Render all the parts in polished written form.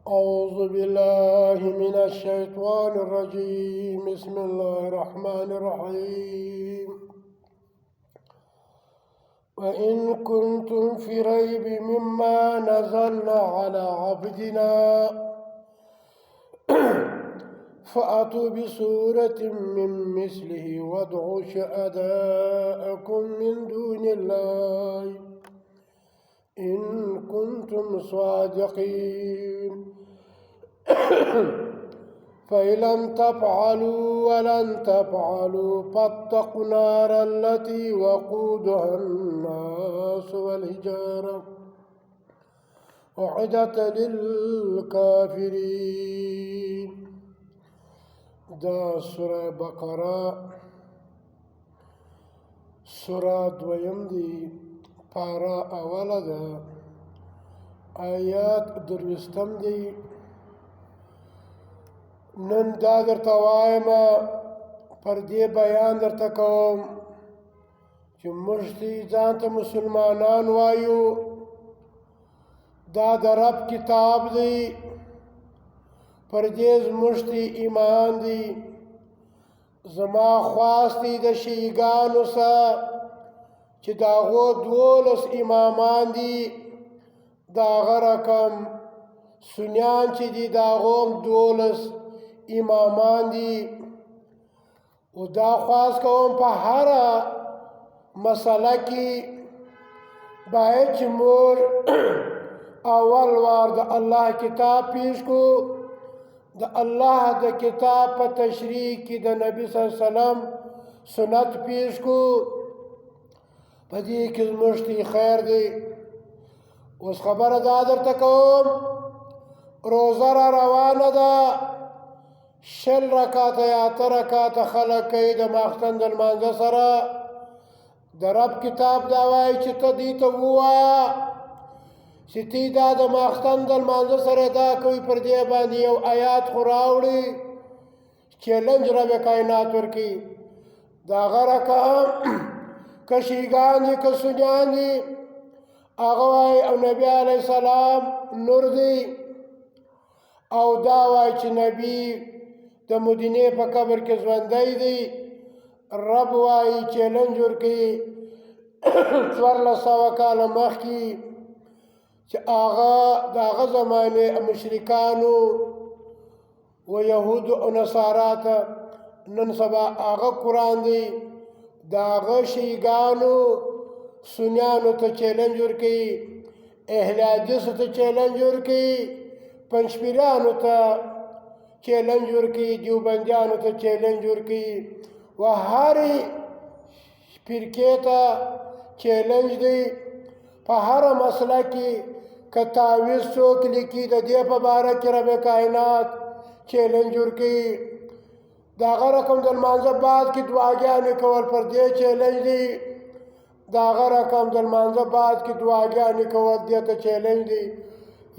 أعوذ بالله من الشيطان الرجيم بسم الله الرحمن الرحيم وإن كنتم في ريب مما نزلنا على عبدنا فأتوا بسورة من مثله وادعوا شهداءكم من دون الله إن كنتم صادقين فإن لم تفعلوا ولن تفعلوا فاتقوا النار التي وقودها الناس والحجارة أعدت للكافرين. دا سورة بقرة سورة دویم دی پارا اوله ده آیات درویستم دی. نن دا درته وایم پر دې بیان درته کوم چې موږ ځان ته مسلمانان وایو، دا د رب کتاب دی، پر دې زموږ ایمان دی. زما خواست دی د شیعیګانو سره چې د هغو 12 امامان دي، د هغه رقم سنیان چې دي د هغو 12 امامان دي. او دا خواست کوم په هره مسله کې باید چې موږ اول وار د الله کتاب پیش کو، د الله د کتاب په تشریح کې د نبی صلی الله علیه وسلم سنت پیش کو، په دې کې زموږ خیر دی. اوس خبره دا درته کوم، روزه را روانه ده، 20 رکعاته یا 8 رکعاته خلک کوي د ماخستن د لمانځه سره. د رب کتاب دا وایي چې ته دې ته ووایه چې تی دا د ماخستن د لمانځه سره دا کوي، پر دې باندې یو آیات خو راوړي چیلنج رب کائنات ورکي. د هغه رقم که شیعیګان دي که سنیان دي، هغه وایي او نبي علیه السلام نور دی، او دا وایي چې نبي د مدینې په قبر کې ژوندی دی. رب وایي چیلنج ورکوي 1400 کاله مخکې چې هغه د هغه زمانې مشرکانو و یهودو او نصارا ته نن سبا هغه قرآن دی، د هغه شیعیګانو سنیانو ته چیلنج ورکوي، اهل حدیثو ته چیلنج ورکوي، پنجپیرانو ته چیلنج ورکوي، دیوبندیانو ته چیلنج ورکوي، و هرې فرقې ته چیلنج دی. په هره مسله کې که تعویض څوک لیکي د دې په باره کې رب کائنات چیلنج ورکوي. د هغه رقم د لمانځه بعد کې دعاګانې کول پر دې چیلنج دی. د هغه رقم د لمانځه بعد کې دعاګانې کول دې ته چیلنج دی.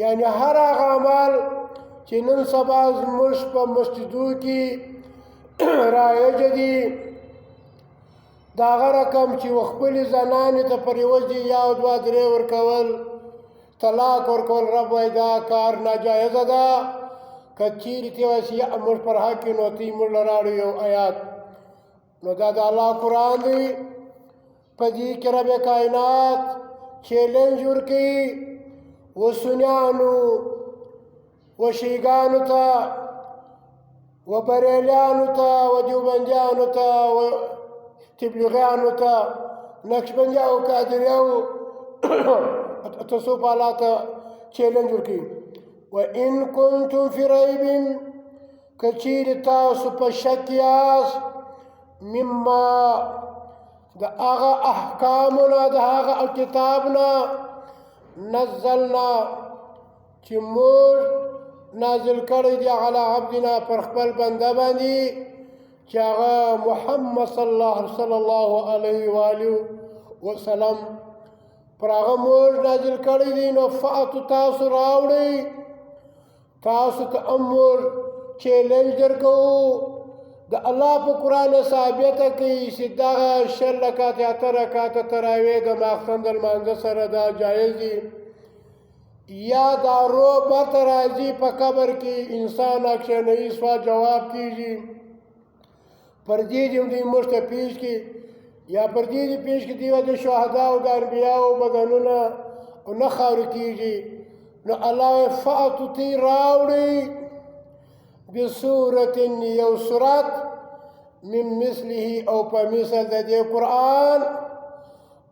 یعنی هر هغه عمل چې نن سبا زموږ په مسجدو کې رایج دي، د هغه رقم چې خپلې زنانې ته پر یوه یا 2 3 ورکول، طلاق ورکول، رب وایي دا کار ناجایزه ده. که چیرې ته وایي موږ پر حق کې نو تی موږ له راوړو یو آیات، نو دا د الله قرآن دی. په دې کې رب کائنات چیلنج ورکوي و سنیانو و شیعیګانو ته و بریلیانو ته و دیوبندیانو ته و تبلیغیانو ته، نقشبندیانو قادریانو تصوف والا ته چیلنج ورکوي. وإن كنتم في ريب، که چیرې تاسو په شک یاست، مما د هغه احکامو نه، د هغه کتاب نه، نزلنا چې موږ نازل کړی دی علی عبدنا پر خپل بنده باندې چې هغه محمد صلی الله علیه و آله وسلم پر هغه موږ نازل کړی دی. نو فاتو تاسو راوړئ، تاسو ته امر چیلنج درکوو د الله په قرآن ثابته کوي چې دغه 20 رکعات یا 8 رکعات تراویح د ماخستن د لمانځه سره دا جایز دي. یا دا رو برته راځي په قبر کې انسان اکشنوي سوال جواب کیږي پر دې دې دوی موږ ته پیش کړي یا پر دې دې پیش کړي دیوه د شهداو د انبیاو بدنونه نه خاورې کیږي نو الله فأتو تی راوړي بصورت یو صورت من مثله او په مثل د دې قرآن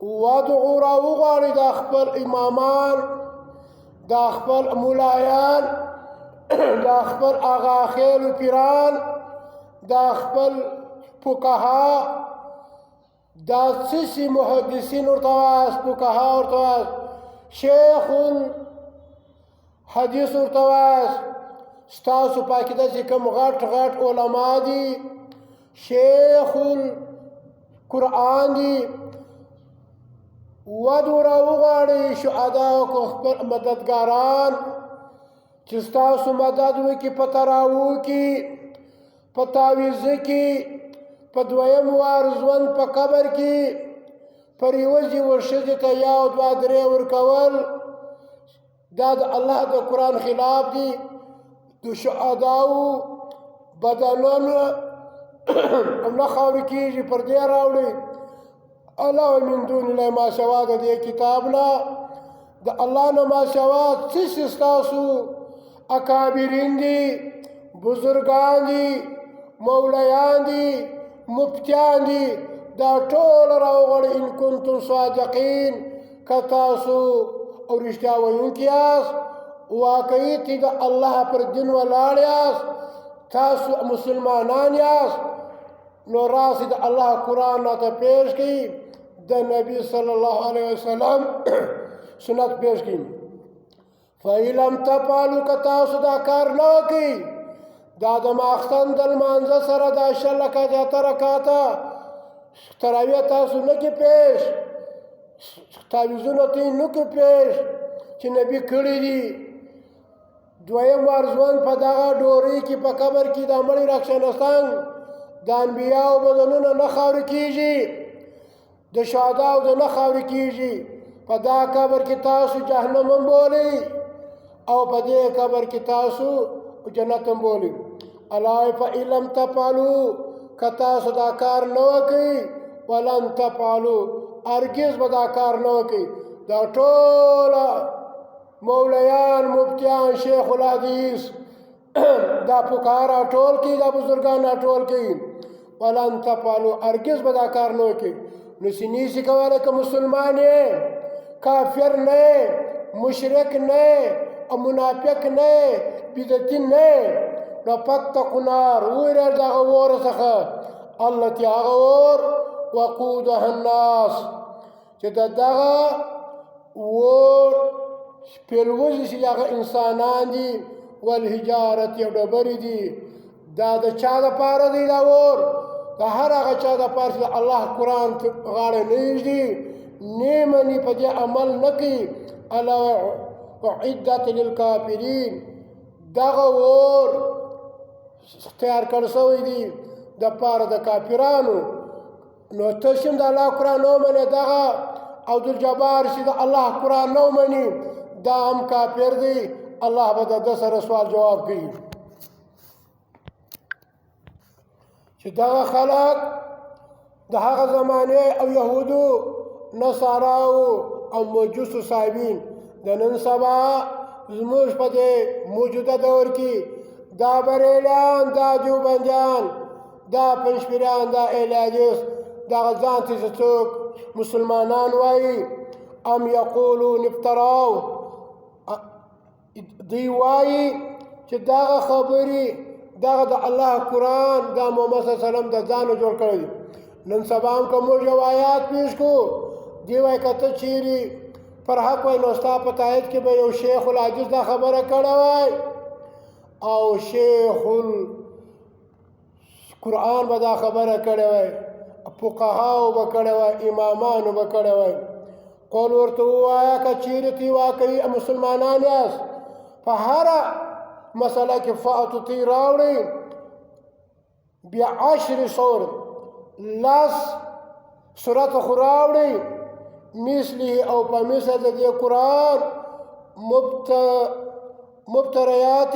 وادعو راوغواړي د خپل امامان دا خپل مولایان دا خپل آغا خیل و پیران دا خپل فقها دا سسی محدثین ورتواس فقها ورتواس شیخ الحدیث ورتواس ستاسو پاکی دا چې کم غټ غټ علما دي شیخ القرآن دي ودو راوغواړي شهداو کو خپل مددګاران چې ستاسو مدد وکړي په تراوو کې په تعویض کې په دویم وار ژوند په قبر کې پر یوځي ورښځې ته یو دوه درې ورکول دا د الله د قرآن خلاف دي د شهداو بدنونه نه خاورې کېږي پر دې راوړي الله من دون الله ما سوا د دې کتاب نه د الله نه ما سوا څه ستاسو اکابرین دي بزرگان دي مولیان دي مفتیان دي دا ټول راوغواړي ان کنتم صادقین که تاسو او رښتیا ویونکي یاست واقعي چې د الله پر دین ولاړ یاست تاسو مسلمانان یاست نو راسي د الله قرآن راته پیش کړي د نبی صلی الله علیه وسلم سنت پیش کړي فَإِلَمْ تَفْعَلُوا که تاسو دا کار نه وکړئ دا د ماخستن د لمانځه سره دا 8 رکعاته 8 رکعاته تراویح تاسو نه کې پیش تعویضونه ته نه کې پیش چې نبي کړي دي دویم وار ژوند په دغه ډورۍ کې په قبر کې د مړي راکښېنستان د انبیاو بدنونه نه خاورې کېږي د شهداو د نه خاورې کېږي په دا قبر کې تاسو جهنم هم بولئ او په دې قبر کې تاسو جنت هم بولئ الله فإلم تفعلوا که تاسو دا کار نه وکئ ولن تفعلوا هرګز به دا کار نه وکئ دا ټوله مولیان مفتیان شیخ الحدیث دا فقها راټول کړي دا بزرګان راټول کړي ولن تفعلوا هرګز به دا کار نه وکئ نو نشي کولی که مسلمان یې کافر نه مشرک نه او منافق نه بدعتي نه نو فاتقوا النار وویرېږئ د هغه اور څخه التي هغه اور وقودها الناس چې د دغه اور پیلوزي چې هغه انسانان دي والحجارت یو ډبرې دي دا د چا دپاره دی دا اور د هر هغه چا دپاره چې د الله قرآن غاړه نه ایږدي نه مني په دې عمل نه کوي الله اعدت للکافرین دغه اور تیار کړی شوی دی د پاره د کافرانو نو ته شم د الله قرآن نه ومنې دغه عبدالجبار چې د الله قرآن نه ومني دا هم کافر دی الله به د ده سره سوال جواب کوي چې دغه خلک د هغه زمانې او یهودو نصاراو او مجوسو صاحبین د نن سبا زموږ په دې موجوده دور کې دا بریلیان دا دیوبندیان دا پنجپیریان دا ایلیادیس دغه ځان ته چې څوک مسلمانان وایي ام یقولون افتراو دوی وایي چې دغه خبرې دغه د الله قرآن دا محمد صلی الله علیه وسلم د ځانه جوړ کړی نن سبا هم که موږ یو آیات پیش کړو دی وایي که ته چیرې پر حق وای نو ستا په تایید کې به یو شیخ الحدیث دا خبره کړې وای او شیخ القرآن به دا خبره کړې وای فقهاو به کړې وای امامانو به کړې وای قول ورته ووایه که چیرې تی واقعي مسلمانان یاست په هره مسله کې فاتو تی راوړئ بیا 10 سور 10 صورت خو راوړئ مثله او په مثل د دې قرآن مبتریات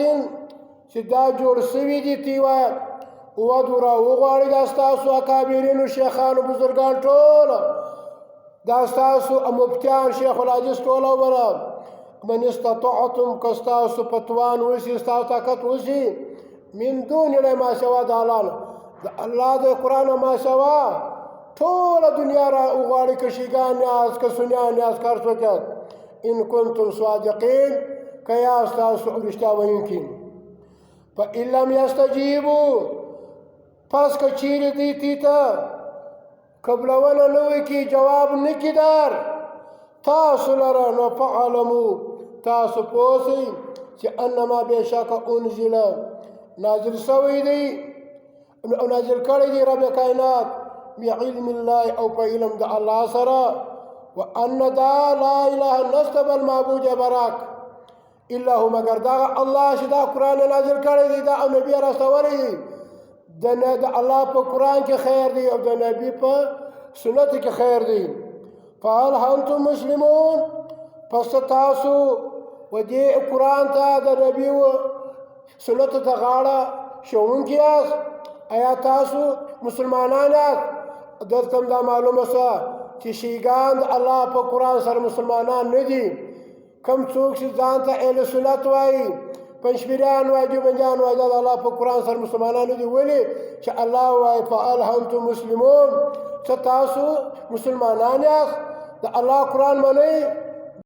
چې دا جوړ سوي دي تی وایه ودو را وغواړئ دا ستاسو اکابرینو شیخانو بزرګان ټول دا ستاسو مفتیان شیخ الحدیث ټوله وبره من استطعتم که ستاسو په توان وشي ستاسو طاقت وشي من دون الله ما سوا د الله نه د الله د قرآن ما سوا ټوله دنیا را وغواړئ که شیګان یاست که سنیان یاست که هر څوک یاست ان کنتم صادقین که یاست تاسو رښتیا ویونکي فإن لم یستجیبوا پس که چیرې دی تی ته قبلونه نه وکړي جواب نه کړي در تاسو لره نو فاعلموا تاسو پوه شئ چې انما بېشکه انزله نازل شوی دی او نازل کړی دی رب کائنات بعلم الله او په علم د الله سره وان دا لا اله نشته بل معبود براک الا هو مگر دا الله چې دا قرآن نازل کړی دی دا نبي رسولی دی د الله په قرآن کې خیر دی او د نبي په سنت کې خیر دی فهل انتم مسلمون پس تاسو و دې قرآن ته د نبي و سنت ته غاړه شوونکي یاست آیا تاسو مسلمانان یاست دلته هم دا معلومه شوه چې شیګان د الله په قرآن سره مسلمانان نه دي کم څوک چې ځان ته اهل سنت وایي پنځپیریان وایي دیوبندیان وایي دا د الله په قرآن سره مسلمانان نه دي ولې چې الله وایي فهل انتم مسلمون څه تاسو مسلمانان یاست د الله قرآن منئ